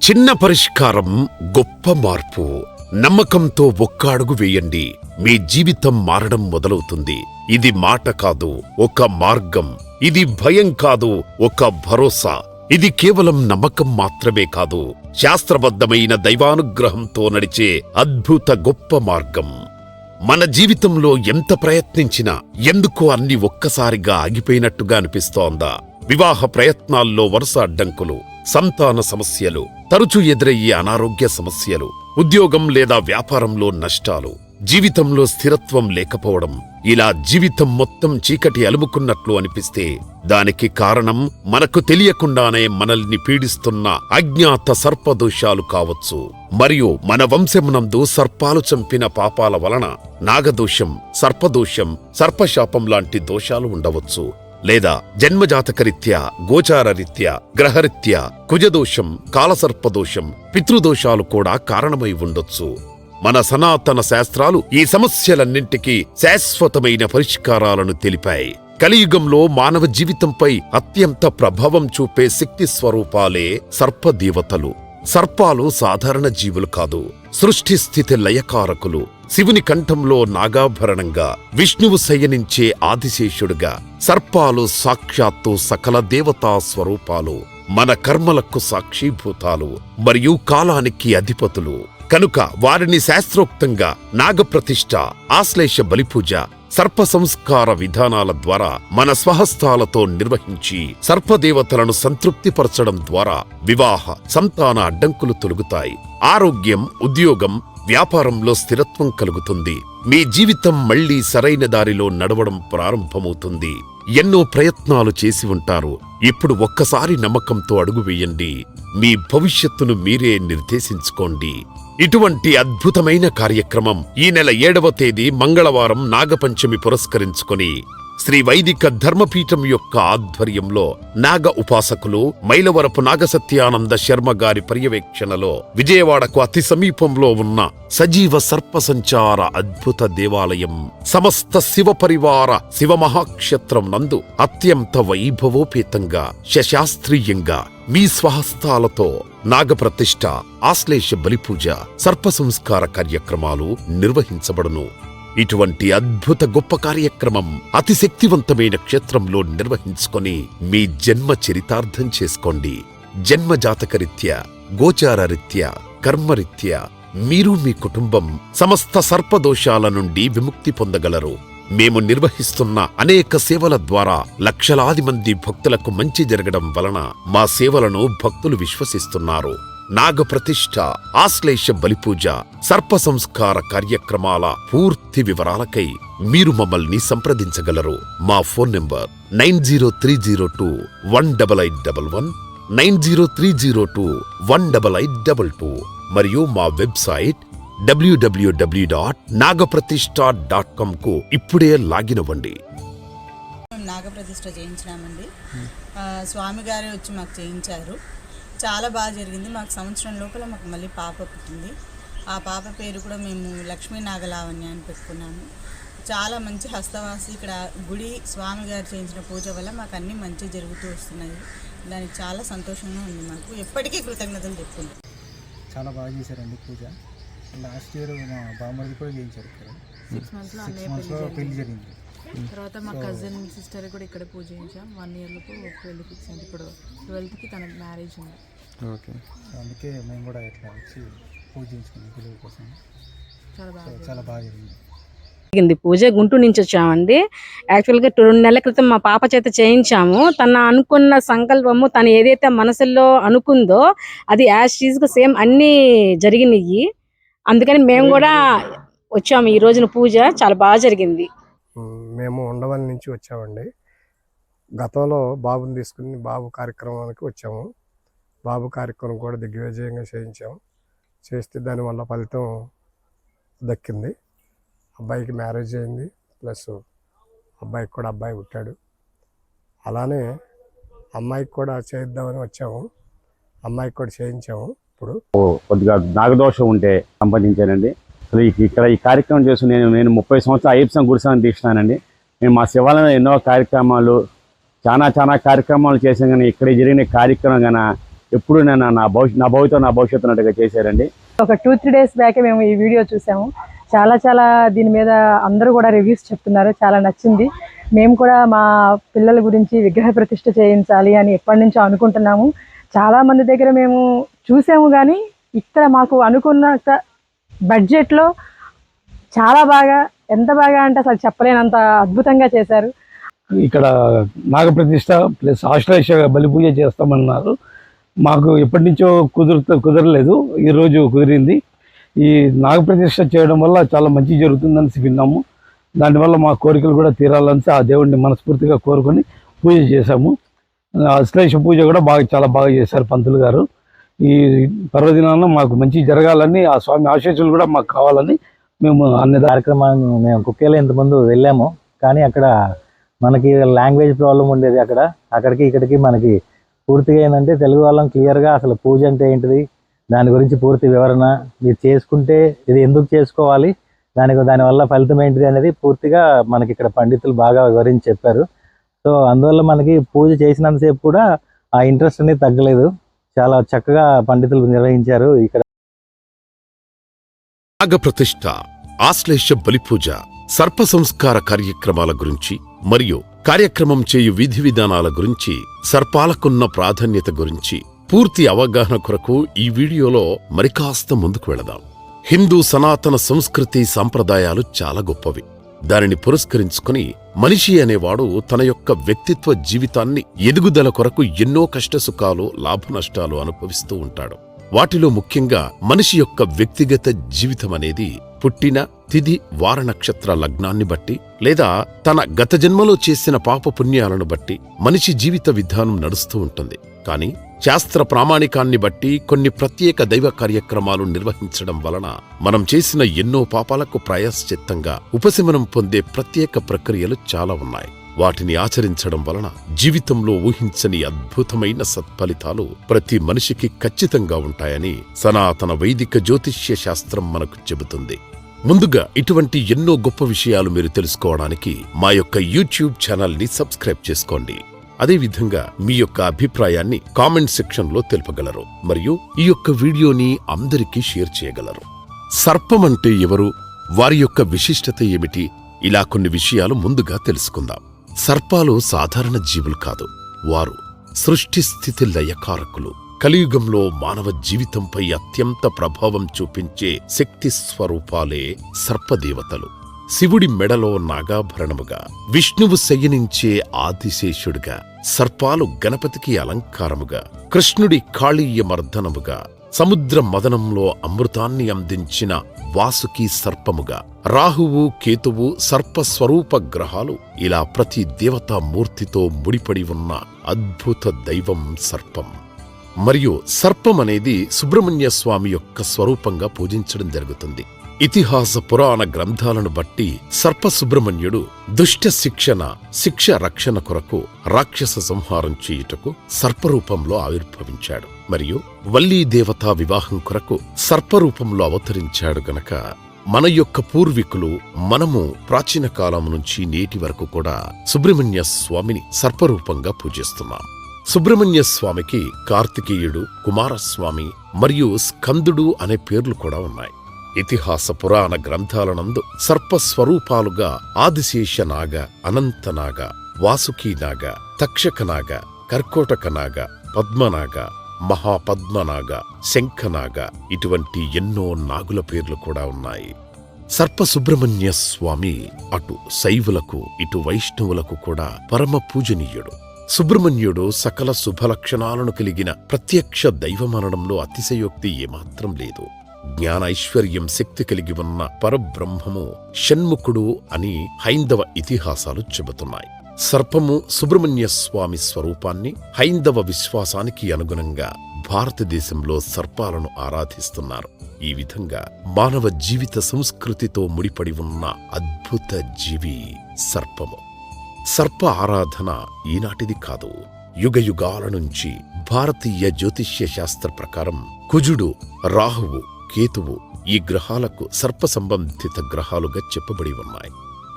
చిన్న పరిష్కారం, గొప్ప మార్పు. నమ్మకంతో ఒక్క అడుగు వేయండి, మీ జీవితం మారడం మొదలవుతుంది. ఇది మాట కాదు, ఒక మార్గం. ఇది భయం కాదు, ఒక భరోసా. ఇది కేవలం నమ్మకం మాత్రమే కాదు, శాస్త్రబద్ధమైన దైవానుగ్రహంతో నడిచే అద్భుత గొప్ప మార్గం. మన జీవితంలో ఎంత ప్రయత్నించినా ఎందుకో అన్ని ఒక్కసారిగా ఆగిపోయినట్టుగా అనిపిస్తోందా? వివాహ ప్రయత్నాల్లో వరుస అడ్డంకులు, సంతాన సమస్యలు, తరచూ ఎదురయ్యే అనారోగ్య సమస్యలు, ఉద్యోగం లేదా వ్యాపారంలో నష్టాలు, జీవితంలో స్థిరత్వం లేకపోవడం, ఇలా జీవితం మొత్తం చీకటి అలుముకున్నట్లు అనిపిస్తే దానికి కారణం మనకు తెలియకుండానే మనల్ని పీడిస్తున్న అజ్ఞాత సర్పదోషాలు కావచ్చు. మరియు మన వంశమునందు సర్పాలు చంపిన పాపాల వలన నాగదోషం, సర్పదోషం, సర్పశాపం లాంటి దోషాలు ఉండవచ్చు. లేదా జన్మజాతకరీత్యా, గోచారరీత్యా, గ్రహరీత్యా కుజదోషం, కాలసర్పదోషం, పితృదోషాలు కూడా కారణమై ఉండొచ్చు. మన సనాతన శాస్త్రాలు ఈ సమస్యలన్నింటికీ శాశ్వతమైన పరిష్కారాలను తెలిపాయి. కలియుగంలో మానవ జీవితంపై అత్యంత ప్రభావం చూపే శక్తి స్వరూపాలే సర్పదేవతలు. సర్పాలు సాధారణ జీవులు కాదు, సృష్టి స్థితి లయకారకులు. శివుని కంఠంలో నాగాభరణంగా, విష్ణువు శయనించే ఆదిశేషుడుగా సర్పాలు సాక్షాత్తు సకల దేవతా స్వరూపాలు, మన కర్మలకు సాక్షీభూతాలు మరియు కాలానికి అధిపతులు. కనుక వారిని శాస్త్రోక్తంగా నాగప్రతిష్ఠ, ఆశ్లేష బలిపూజ, సర్ప సంస్కార విధానాల ద్వారా మన స్వహస్తాలతో నిర్వహించి సర్పదేవతలను సంతృప్తిపరచడం ద్వారా వివాహ, సంతాన అడ్డంకులు తొలగుతాయి. ఆరోగ్యం, ఉద్యోగం, వ్యాపారంలో స్థిరత్వం కలుగుతుంది. మీ జీవితం మళ్లీ సరైన దారిలో నడవడం ప్రారంభమవుతుంది. ఎన్నో ప్రయత్నాలు చేసి ఉంటారు. ఇప్పుడు ఒక్కసారి నమ్మకంతో అడుగు వేయండి. మీ భవిష్యత్తును మీరే నిర్దేశించుకోండి. ఇటువంటి అద్భుతమైన కార్యక్రమం ఈ నెల 7వ తేదీ మంగళవారం నాగపంచమి పురస్కరించుకొని శ్రీ వైదిక ధర్మపీఠం యొక్క ఆధ్వర్యంలో నాగ ఉపాసకులు మైలవరపు నాగసత్యానంద శర్మ గారి పర్యవేక్షణలో విజయవాడకు అతి సమీపంలో ఉన్న సజీవ సర్పసంచార అద్భుత దేవాలయం సమస్త శివ పరివార శివ మహాక్షేత్రం నందు అత్యంత వైభవోపేతంగా, శశాస్త్రీయంగా మీ స్వహస్తాలతో నాగప్రతిష్ఠ, ఆశ్లేష బలిపూజ, సర్ప సంస్కార కార్యక్రమాలు నిర్వహించబడును. ఇటువంటి అద్భుత గొప్ప కార్యక్రమం అతి శక్తివంతమైన క్షేత్రంలో నిర్వహించుకొని మీ జన్మ చరితార్థం చేసుకోండి. జన్మ జాతకరీత్యా, గోచారరీత్యా, కర్మరీత్యా మీరు, మీ కుటుంబం సమస్త సర్పదోషాల నుండి విముక్తి పొందగలరు. మేము నిర్వహిస్తున్న అనేక సేవల ద్వారా లక్షలాది మంది భక్తులకు మంచి జరగడం వలన మా సేవలను భక్తులు విశ్వసిస్తున్నారు. నాగప్రతిష్ఠ, ఆశ్లేష బలిపూజ, సర్ప సంస్కార కార్యక్రమాల పూర్తి వివరాలకై మీరు మమ్మల్ని సంప్రదించగలరు. మా ఫోన్ నంబర్ 9030218811, 9030218822 మరియు మా వెబ్సైట్ www.nagapratishtha.com కు ఇప్పుడే లాగిన్ అవ్వండి. నాగప్రతిష్ఠ చేయించినామండి. స్వామి గారే వచ్చి మాకు చేయించారు. చాలా బాగా జరిగింది. మాకు సంవత్సరం లోపల మాకు మళ్ళీ పాప పుట్టింది. ఆ పాప పేరు కూడా మేము లక్ష్మీ నాగలావణ్య అని పెట్టుకున్నాము. చాలా మంచి హస్తవాసి ఇక్కడ గుడి, స్వామి గారు చేయించిన పూజ వల్ల మాకు అన్నీ మంచి జరుగుతూ వస్తున్నాయి. దానికి చాలా సంతోషంగా ఉంది. మాకు ఎప్పటికీ కృతజ్ఞతలు చెప్పుకుంటాం. చాలా బాగా చేశారండి పూజ. లాస్ట్ ఇయర్ మా బామ్మది కూడా చేయించారు ఇక్కడ. 6 మంత్స్లో పెళ్లి జరిగింది. తర్వాత మా కజిన్ సిస్టర్ కూడా ఇక్కడ పూజ చేయించాం. 1 ఇయర్లకు పెళ్లి ఫిక్స్ అయింది. ఇప్పుడు 12th తనకి మ్యారేజ్ ఉంది. ఓకే, అందుకే మేము కూడా ఇట్లా వచ్చి పూజ చేయించుకున్నాం పిల్లల కోసం. చాలా బాగా జరిగింది. పూజ గుంటూరు నుంచి వచ్చామండి. యాక్చువల్గా 2 నెలల క్రితం మా పాప చేత చేయించాము. తన అనుకున్న సంకల్పము, తను ఏదైతే మనసులో అనుకుందో అది యాజ్ టీజ్గా సేమ్ అన్నీ జరిగినాయి. అందుకని మేము కూడా వచ్చాము. ఈ రోజున పూజ చాలా బాగా జరిగింది. మేము ఉండవల్లి నుంచి వచ్చామండి. గతంలో బాబుని తీసుకుని బాబు కార్యక్రమానికి వచ్చాము. బాబు కార్యక్రమం కూడా దిగ్విజయంగా చేయించాము. చేస్తే దానివల్ల ఫలితం దక్కింది. అబ్బాయికి మ్యారేజ్ అయింది, ప్లస్ అబ్బాయికి కూడా అబ్బాయి పుట్టాడు. అలానే అమ్మాయికి కూడా చేద్దామని వచ్చాము. అమ్మాయికి కూడా చేయించాము. ఇప్పుడు కొద్దిగా నాగదోషం ఉంటే సంపాదించానండి. అసలు ఇక్కడ ఈ కార్యక్రమం చేసి నేను 30 సంవత్సరాలు అయ్యప్ప గుడిసాన్ని తీస్తున్నానండి. మేము మా శివాలయంలో ఎన్నో కార్యక్రమాలు చాలా కార్యక్రమాలు చేసాం. కానీ ఇక్కడ జరిగిన కార్యక్రమం కన్నా ఎప్పుడు నేను నా భవిష్యత్తు అన్నట్టుగా చేశారండి. ఒక 2-3 డేస్ బ్యాకే మేము ఈ వీడియో చూసాము. చాలా దీని మీద అందరూ కూడా రివ్యూస్ చెప్తున్నారు. చాలా నచ్చింది. మేము కూడా మా పిల్లల గురించి విగ్రహ ప్రతిష్ఠ చేయించాలి అని ఎప్పటి నుంచో అనుకుంటున్నాము. చాలా మంది దగ్గర మేము చూసాము, కానీ ఇక్కడ మాకు అనుకున్న బడ్జెట్లో చాలా బాగా, ఎంత బాగా అంటే అసలు చెప్పలేనంత అద్భుతంగా చేశారు. ఇక్కడ నాగప్రతిష్ఠ ప్లస్ ఆశ్లేష బలి పూజ చేస్తామన్నారు. మాకు ఎప్పటి నుంచో కుదరలేదు, ఈరోజు కుదిరింది. ఈ నాగప్రతిష్ఠ చేయడం వల్ల చాలా మంచి జరుగుతుందని విన్నాము. దానివల్ల మా కోరికలు కూడా తీరాలని ఆ దేవుడిని మనస్ఫూర్తిగా కోరుకొని పూజ చేశాము. ఆశ్లేష పూజ కూడా చాలా బాగా చేశారు పంతులు గారు. ఈ పర్వదినాన మాకు మంచి జరగాలని, ఆ స్వామి ఆశీస్సులు కూడా మాకు కావాలని మేము అన్ని కార్యక్రమాన్ని మేము కుక్కేలో ఇంతకుముందు వెళ్ళాము. కానీ అక్కడ మనకి లాంగ్వేజ్ ప్రాబ్లం ఉండేది. అక్కడికి ఇక్కడికి మనకి పూర్తిగా ఏంటంటే తెలుగు వాళ్ళం క్లియర్గా అసలు పూజ అంటే ఏంటిది, దాని గురించి పూర్తి వివరణ, మీరు చేసుకుంటే ఇది ఎందుకు చేసుకోవాలి, దానివల్ల ఫలితం ఏంటిది అనేది పూర్తిగా మనకి ఇక్కడ పండితులు బాగా వివరించి చెప్పారు. సో అందువల్ల మనకి పూజ చేసినంతసేపు కూడా ఆ ఇంట్రెస్ట్ అనేది తగ్గలేదు. చాలా చక్కగా పండితులు నిర్వహించారు. ఇక్కడ నాగప్రతిష్ఠ, ఆశ్లేష బలిపూజ, సర్ప సంస్కార కార్యక్రమాల గురించి మరియు కార్యక్రమం చేయు విధి విధానాల గురించి, సర్పాలకున్న ప్రాధాన్యత గురించి పూర్తి అవగాహన కొరకు ఈ వీడియోలో మరికాస్త ముందుకు వెళదాం. హిందూ సనాతన సంస్కృతి సంప్రదాయాలు చాలా గొప్పవి. దానిని పురస్కరించుకుని మనిషి అనేవాడు తన యొక్క వ్యక్తిత్వ జీవితాన్ని ఎదుగుదల కొరకు ఎన్నో కష్టసుఖాలు, లాభనష్టాలు అనుభవిస్తూ ఉంటాడు. వాటిలో ముఖ్యంగా మనిషి యొక్క వ్యక్తిగత జీవితం అనేది పుట్టిన తిథి, వార, నక్షత్ర లగ్నాన్ని బట్టి లేదా తన గత జన్మలో చేసిన పాపపుణ్యాలను బట్టి మనిషి జీవిత విధానం నడుస్తూ ఉంటుంది. కానీ శాస్త్ర ప్రామాణికాన్ని బట్టి కొన్ని ప్రత్యేక దైవ కార్యక్రమాలు నిర్వహించడం వలన మనం చేసిన ఎన్నో పాపాలకు ప్రాయశ్చిత్తంగా ఉపశమనం పొందే ప్రత్యేక ప్రక్రియలు చాలా ఉన్నాయి. వాటిని ఆచరించడం వలన జీవితంలో ఊహించని అద్భుతమైన సత్ఫలితాలు ప్రతి మనిషికి ఖచ్చితంగా ఉంటాయని సనాతన వైదిక జ్యోతిష్య శాస్త్రం మనకు చెబుతుంది. ముందుగా ఇటువంటి ఎన్నో గొప్ప విషయాలు మీరు తెలుసుకోవడానికి మా యొక్క యూట్యూబ్ ఛానల్ని సబ్స్క్రైబ్ చేసుకోండి. అదేవిధంగా మీ యొక్క అభిప్రాయాన్ని కామెంట్ సెక్షన్లో తెలుపగలరు మరియు ఈ యొక్క వీడియోని అందరికీ షేర్ చేయగలరు. సర్పం అంటే ఎవరు, వారి యొక్క విశిష్టత ఏమిటి, ఇలా కొన్ని విషయాలు ముందుగా తెలుసుకుందాం. సర్పాలు సాధారణ జీవులు కాదు. వారు సృష్టి స్థితి లయకారకులు. కలియుగంలో మానవ జీవితంపై అత్యంత ప్రభావం చూపించే శక్తి స్వరూపాలే సర్పదేవతలు. శివుడి మెడలో నాగాభరణముగా, విష్ణువు శయనించే ఆదిశేషుడిగా, సర్పాలు గణపతికి అలంకారముగా, కృష్ణుడి కాళీయ మర్దనముగా, సముద్ర మదనంలో అమృతాన్ని అందించిన వాసుకి సర్పముగా, రాహువు, కేతువు సర్పస్వరూప గ్రహాలు, ఇలా ప్రతి దేవతామూర్తితో ముడిపడి ఉన్న అద్భుత దైవం సర్పం. మరియు సర్పం అనేది సుబ్రహ్మణ్య స్వామి యొక్క స్వరూపంగా పూజించడం జరుగుతుంది. ఇతిహాస పురాణ గ్రంథాలను బట్టి సర్ప సుబ్రహ్మణ్యుడు దుష్ట శిక్ష రక్షణ కొరకు రాక్షస సంహారం చేయుటకు సర్పరూపంలో ఆవిర్భవించాడు. మరియు వల్లీ దేవతా వివాహం కొరకు సర్పరూపంలో అవతరించాడు గనక మన యొక్క పూర్వీకులు, మనము ప్రాచీన కాలం నుంచి నేటి వరకు కూడా సుబ్రహ్మణ్య స్వామిని సర్పరూపంగా పూజిస్తున్నాం. సుబ్రహ్మణ్య స్వామికి కార్తికేయుడు, కుమారస్వామి మరియు స్కందుడు అనే పేర్లు కూడా ఉన్నాయి. ఇతిహాస పురాణ గ్రంథాలనందు సర్పస్వరూపాలుగా ఆదిశేషనాగ, అనంతనాగ, వాసుకీనాగ, తక్షకనాగ, కర్కోటకనాగ, పద్మనాగ, మహాపద్మనాగ, శంఖనాగ ఇటువంటి ఎన్నో నాగుల పేర్లు కూడా ఉన్నాయి. సర్ప సుబ్రహ్మణ్య స్వామి అటు శైవులకు ఇటు వైష్ణవులకు కూడా పరమ పూజనీయుడు. సుబ్రహ్మణ్యుడు సకల శుభలక్షణాలను కలిగిన ప్రత్యక్ష దైవమనడంలో అతిశయోక్తి ఏమాత్రం లేదు. జ్ఞానైశ్వర్యం, శక్తి కలిగి ఉన్న పరబ్రహ్మము షణ్ముఖుడు అని హైందవ ఇతిహాసాలు చెబుతున్నాయి. సర్పము సుబ్రహ్మణ్య స్వామి స్వరూపాన్ని హైందవ విశ్వాసానికి అనుగుణంగా భారతదేశంలో సర్పాలను ఆరాధిస్తున్నారు. ఈ విధంగా మానవ జీవిత సంస్కృతితో ముడిపడి ఉన్న అద్భుత జీవి సర్పము. సర్ప ఆరాధన ఈనాటిది కాదు. యుగయుగాల నుంచి భారతీయ జ్యోతిష్య శాస్త్ర ప్రకారం కుజుడు, రాహువు, కేతువు ఈ గ్రహాలకు సర్ప సంబంధిత గ్రహాలుగా చెప్పబడి ఉన్నాయి.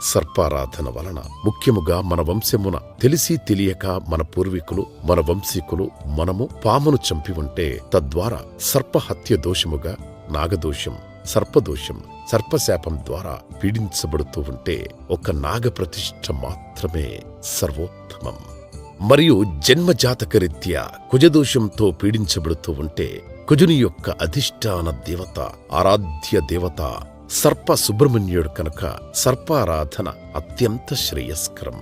సర్పారాధన వలన ముఖ్యముగా మన వంశమున తెలిసి తెలియక మన పూర్వీకులు మన వంశీకులు మనము పామును చంపి ఉంటే తద్వారా సర్పహత్య దోషముగా నాగదోషం సర్పదోషం సర్పశాపం ద్వారా పీడించబడుతూ ఉంటే ఒక నాగప్రతిష్ఠ మాత్రమే సర్వోత్తమం. మరియు జన్మజాతకరీత్యా కుజదోషంతో పీడించబడుతూ ఉంటే కుజుని యొక్క అధిష్టాన దేవత ఆరాధ్య దేవత సర్ప సుబ్రహ్మణ్యుడు కనుక సర్పారాధన అత్యంత శ్రేయస్కరం.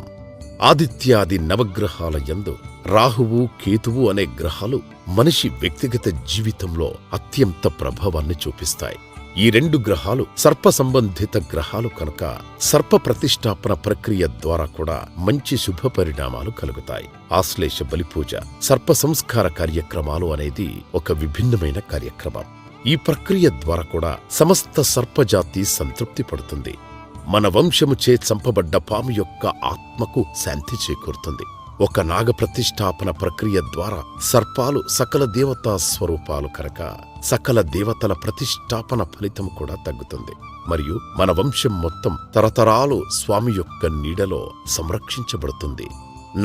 ఆదిత్యాది నవగ్రహాల యందు రాహువు కేతువు అనే గ్రహాలు మనిషి వ్యక్తిగత జీవితంలో అత్యంత ప్రభావాన్ని చూపిస్తాయి. ఈ 2 గ్రహాలు సర్ప సంబంధిత గ్రహాలు కనుక సర్ప ప్రతిష్టాపన ప్రక్రియ ద్వారా కూడా మంచి శుభ పరిణామాలు కలుగుతాయి. ఆశ్లేష బలిపూజ సర్ప సంస్కార కార్యక్రమాలు అనేది ఒక విభిన్నమైన కార్యక్రమం. ఈ ప్రక్రియ ద్వారా కూడా సమస్త సర్పజాతి సంతృప్తి పడుతుంది. మన వంశముచే చంపబడ్డ పాము యొక్క ఆత్మకు శాంతి చేకూరుతుంది. ఒక నాగ ప్రతిష్టాపన ప్రక్రియ ద్వారా సర్పాలు సకల దేవతా స్వరూపాలు కనుక సకల దేవతల ప్రతిష్టాపన ఫలితం కూడా తగ్గుతుంది. మరియు మన వంశం మొత్తం తరతరాలు స్వామి యొక్క నీడలో సంరక్షించబడుతుంది.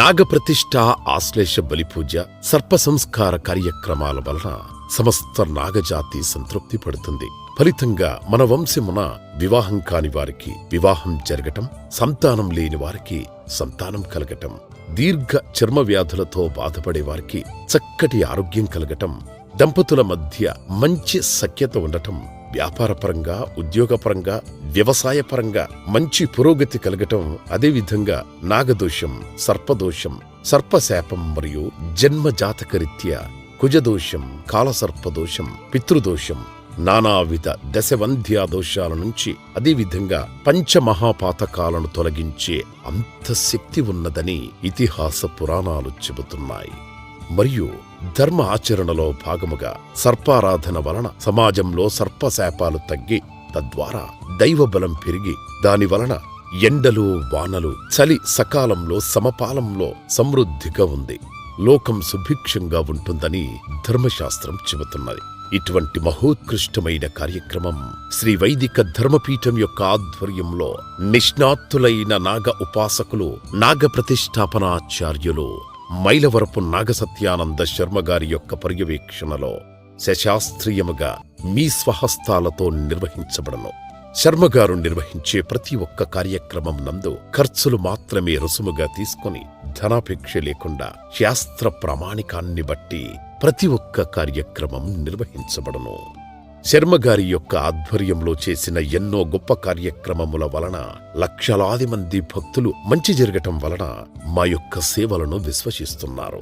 నాగప్రతిష్ఠ ఆశ్లేష బలిపూజ సర్ప సంస్కార కార్యక్రమాల వలన సమస్త నాగజాతి సంతృప్తి పడుతుంది. ఫలితంగా మన వంశమున వివాహం కాని వారికి వివాహం జరగటం, సంతానం లేని వారికి సంతానం కలగటం, దీర్ఘ చర్మ వ్యాధులతో బాధపడే వారికి చక్కటి ఆరోగ్యం కలగటం, దంపతుల మధ్య మంచి సఖ్యత ఉండటం, వ్యాపారపరంగా ఉద్యోగపరంగా వ్యవసాయపరంగా మంచి పురోగతి కలగటం, అదేవిధంగా నాగదోషం సర్పదోషం సర్పశాపం మరియు జన్మజాతకరీత్యా కుజదోషం కాలసర్పదోషం పితృదోషం నానావిధ దశవంధ్యా దోషాల నుంచి అదేవిధంగా పంచమహాపాతకాలను తొలగించే అంత శక్తి ఉన్నదని ఇతిహాస పురాణాలు చెబుతున్నాయి. మరియు ధర్మ ఆచరణలో భాగముగా సర్పారాధన వలన సమాజంలో సర్పశాపాలు తగ్గి తద్వారా దైవబలం పెరిగి దానివలన ఎండలు వానలు చలి సకాలంలో సమపాలంలో సమృద్ధిగా ఉంది. లోకం సుభిక్షంగా ఉంటుందని ధర్మశాస్త్రం చెబుతున్నది. ఇటువంటి మహోత్కృష్టమైన కార్యక్రమం శ్రీ వైదిక ధర్మపీఠం యొక్క ఆధ్వర్యంలో నిష్ణాతులైన నాగ ఉపాసకులు నాగ ప్రతిష్టాపనాచార్యులు మైలవరపు నాగసత్యానంద శర్మ గారి యొక్క పర్యవేక్షణలో శశాస్త్రీయముగా మీ స్వహస్తాలతో నిర్వహించబడను. శర్మగారు నిర్వహించే ప్రతి ఒక్క కార్యక్రమం నందు ఖర్చులు మాత్రమే రుసుముగా తీసుకుని ధనాపేక్ష లేకుండా శాస్త్ర ప్రామాణికాన్ని బట్టి ప్రతి ఒక్క కార్యక్రమం నిర్వహించబడను. శర్మగారి యొక్క ఆధ్వర్యంలో చేసిన ఎన్నో గొప్ప కార్యక్రమముల వలన లక్షలాది మంది భక్తులు మంచి జరగటం వలన మా యొక్క సేవలను విశ్వసిస్తున్నారు.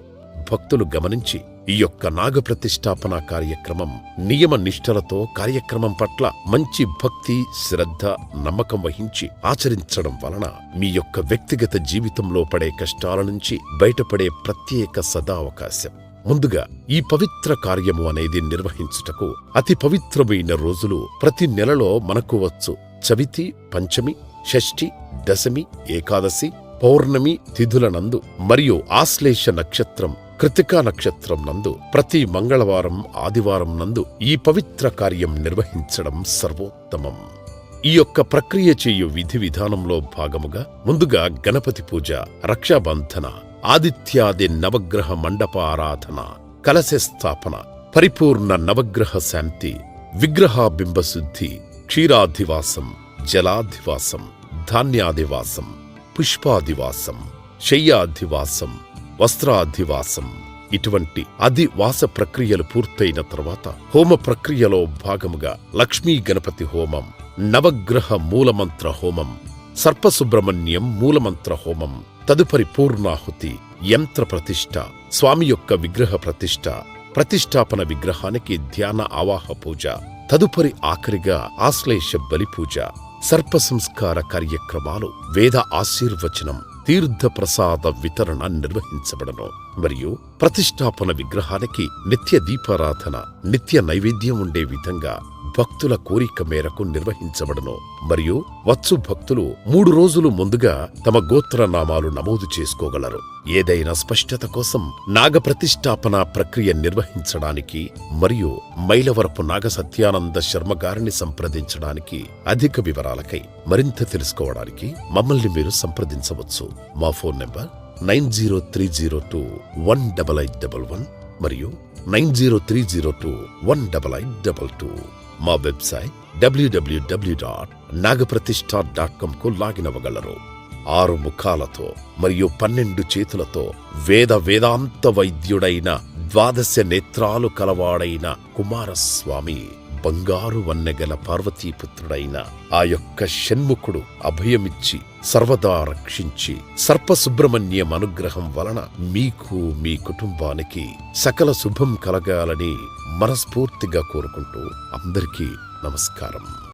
భక్తులు గమనించి ఈ యొక్క నాగ ప్రతిష్టాపన కార్యక్రమం నియమ నిష్ఠలతో కార్యక్రమం పట్ల మంచి భక్తి శ్రద్ధ నమ్మకం వహించి ఆచరించడం వలన మీ యొక్క వ్యక్తిగత జీవితంలో పడే కష్టాల నుంచి బయటపడే ప్రత్యేక సదావకాశం. ముందుగా ఈ పవిత్ర కార్యము అనేది నిర్వహించుటకు అతి పవిత్రమైన రోజులు ప్రతి నెలలో మనకు వచ్చు. చవితి, పంచమి, షష్ఠి, దశమి, ఏకాదశి, పౌర్ణమి తిథుల నందు మరియు ఆశ్లేష నక్షత్రం కృతికా నక్షత్రం నందు ప్రతి మంగళవారం ఆదివారం నందు ఈ పవిత్ర కార్యం నిర్వహించడం సర్వోత్తమం. ఈ యొక్క ప్రక్రియ చేయు విధి విధానంలో భాగముగా ముందుగా గణపతి పూజ, రక్షాబంధన, ఆదిత్యాది నవగ్రహ మండప ఆరాధన, కలశ స్థాపన, పరిపూర్ణ నవగ్రహ శాంతి, విగ్రహాబింబశుద్ధి, క్షీరాధివాసం, జలాధివాసం, ధాన్యాధివాసం, పుష్పాధివాసం, శయ్యాధివాసం, వస్త్రాధివాసం ఇటువంటి అధివాస ప్రక్రియలు పూర్తయిన తర్వాత హోమ ప్రక్రియలో భాగముగా లక్ష్మీ గణపతి హోమం, నవగ్రహ మూలమంత్ర హోమం, సర్పసుబ్రహ్మణ్యం మూలమంత్ర హోమం, తదుపరి పూర్ణాహుతి, యంత్ర ప్రతిష్ఠ, స్వామి యొక్క విగ్రహ ప్రతిష్ఠ, ప్రతిష్టాపన విగ్రహానికి ధ్యాన ఆవాహ పూజ, తదుపరి ఆఖరిగా ఆశ్లేష బలిపూజ, సర్ప సంస్కార కార్యక్రమాలు, వేద ఆశీర్వచనం, తీర్థ ప్రసాద వితరణ నిర్వహించబడను. మరియు ప్రతిష్టాపన విగ్రహానికి నిత్య దీపారాధన, నిత్య నైవేద్యం ఉండే విధంగా భక్తుల కోరిక మేరకు నిర్వహించబడును. మరియు వచ్చు భక్తులు 3 రోజులు ముందుగా తమ గోత్రనామాలు నమోదు చేసుకోగలరు. ఏదైనా స్పష్టత కోసం నాగప్రతిష్టాపన ప్రక్రియ నిర్వహించడానికి మరియు మైలవరపు నాగ సత్యానంద శర్మ గారిని సంప్రదించడానికి, అధిక వివరాలకై మరింత తెలుసుకోవడానికి మమ్మల్ని మీరు సంప్రదించవచ్చు. మా ఫోన్ నంబర్ 9030218811 మరియు 9030218822. మా వెబ్సైట్ www.nagapratishtha.com కు లాగిన్ అవ్వగలరు. 6 ముఖాలతో మరియు 12 చేతులతో వేదాంత వైద్యుడైన 12 నేత్రాలు కలవాడైన కుమారస్వామి, బంగారు వన్నెగల పార్వతీపుత్రుడైన ఆ యొక్క షణ్ముఖుడు అభయమిచ్చి సర్వదా రక్షించి సర్పసుబ్రహ్మణ్యం అనుగ్రహం వలన మీకు, మీ కుటుంబానికి సకల శుభం కలగాలని మనస్ఫూర్తిగా కోరుకుంటూ అందరికీ నమస్కారం.